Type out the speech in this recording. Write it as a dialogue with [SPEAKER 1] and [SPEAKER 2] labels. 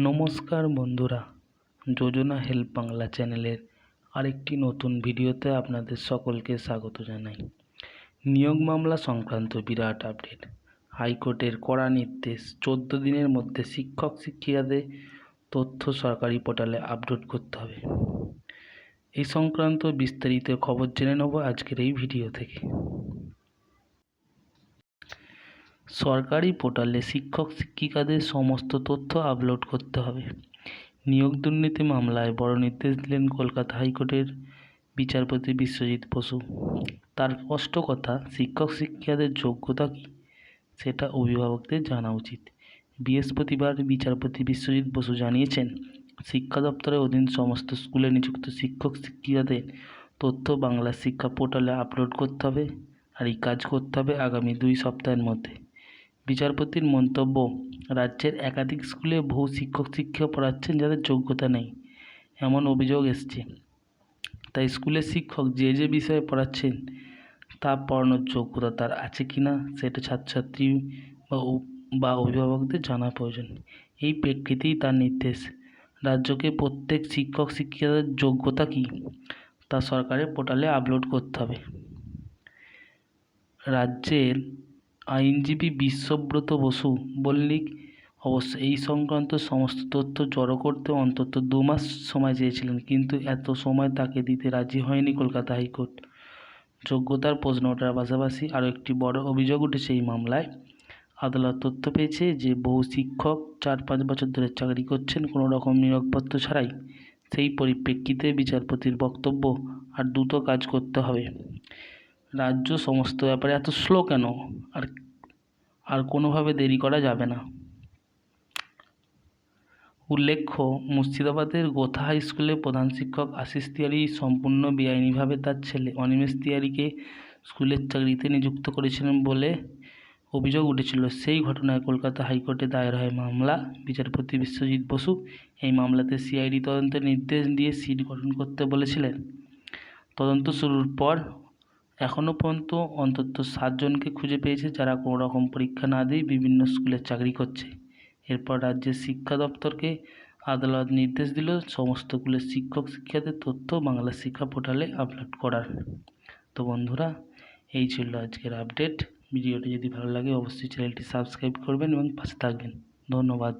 [SPEAKER 1] নমস্কার বন্ধুরা, যোজনা হেল্প বাংলা চ্যানেলের আরেকটি নতুন ভিডিওতে আপনাদের সকলকে স্বাগত জানাই। নিয়োগ মামলা সংক্রান্ত বিরাট আপডেট। হাইকোর্টের কড়া নির্দেশ, 14 দিনের মধ্যে শিক্ষক শিক্ষিকাদের তথ্য সরকারি পোর্টালে আপলোড করতে হবে। এই সংক্রান্ত বিস্তারিত খবর জেনে নেব আজকের এই ভিডিও থেকে। সরকারি পোর্টালে শিক্ষক শিক্ষিকাদের সমস্ত তথ্য আপলোড করতে হবে। নিয়োগ দুর্নীতি মামলায় বড় নির্দেশ দিলেন কলকাতা হাইকোর্টের বিচারপতি বিশ্বজিৎ বসু। তার স্পষ্ট কথা, শিক্ষক শিক্ষিকাদের যোগ্যতা কী সেটা অভিভাবকদের জানা উচিত। বৃহস্পতিবার বিচারপতি বিশ্বজিৎ বসু জানিয়েছেন, শিক্ষা দপ্তরের অধীন সমস্ত স্কুলে নিযুক্ত শিক্ষক শিক্ষিকাদের তথ্য বাংলা শিক্ষা পোর্টালে আপলোড করতে হবে, আর এই কাজ করতে হবে আগামী 2 সপ্তাহের মধ্যে। বিচারপতির মন্তব্য, রাজ্যের একাধিক স্কুলে বহু শিক্ষক শিক্ষিকা পড়াচ্ছেন যাদের যোগ্যতা নেই, এমন অভিযোগ এসছে। তাই স্কুলের শিক্ষক যে বিষয়ে পড়াচ্ছেন তা পড়ানোর যোগ্যতা তার আছে কিনা সেটা ছাত্রছাত্রী বা অভিভাবকদের জানা প্রয়োজন। এই প্রেক্ষিতেই তার নির্দেশ, রাজ্যকে প্রত্যেক শিক্ষক শিক্ষিকাদের যোগ্যতা কী তা সরকারের পোর্টালে আপলোড করতে হবে। রাজ্যের আইনজীবী বিশ্বব্রত বসু বল্লিক অবশ্য এই সংক্রান্ত সমস্ত তথ্য জড়ো করতে অন্তত 2 মাস সময় চেয়েছিলেন, কিন্তু এত সময় তাকে দিতে রাজি হয়নি কলকাতা হাইকোর্ট। যোগ্যতার প্রশ্ন ওঠার পাশাপাশি আরও একটি বড় অভিযোগ উঠেছে এই মামলায়। আদালত তথ্য পেয়েছে যে বহু শিক্ষক 4-5 বছর ধরে চাকরি করছেন কোনো রকম নিয়োগপত্র ছাড়াই। সেই পরিপ্রেক্ষিতে বিচারপতির বক্তব্য, আর দ্রুত কাজ করতে হবে। রাজ্য সমস্ত ব্যাপারে এত স্লো কেন? আর কোনোভাবে দেরি করা যাবে না। উল্লেখ্য, মুর্শিদাবাদের গোথা হাই স্কুলের প্রধান শিক্ষক আশিস তিওয়ারি সম্পূর্ণ বেআইনিভাবে তার ছেলে অনিমেষ তিওয়ারিকে স্কুলের চাকরিতে নিযুক্ত করেছিলেন বলে অভিযোগ উঠেছিল। সেই ঘটনায় কলকাতা হাইকোর্টে দায়ের হয় মামলা। বিচারপতি বিশ্বজিৎ বসু এই মামলাতে সিআইডি তদন্তের নির্দেশ দিয়ে সিট গঠন করতে বলেছিলেন। তদন্ত শুরুর পর এখনও পর্যন্ত অন্তত 7 জনকে খুঁজে পেয়েছে যারা কোনো রকম পরীক্ষা না দিয়ে বিভিন্ন স্কুলে চাকরি করছে। এরপর রাজ্যের শিক্ষা দপ্তরকে আদালত নির্দেশ দিল সমস্ত স্কুলের শিক্ষক শিক্ষিকাদের তথ্য বাংলা শিক্ষা পোর্টালে আপলোড করার। তো বন্ধুরা, এই ছিল আজকের আপডেট। ভিডিওটি যদি ভালো লাগে অবশ্যই চ্যানেলটি সাবস্ক্রাইব করবেন এবং পাশে থাকবেন। ধন্যবাদ।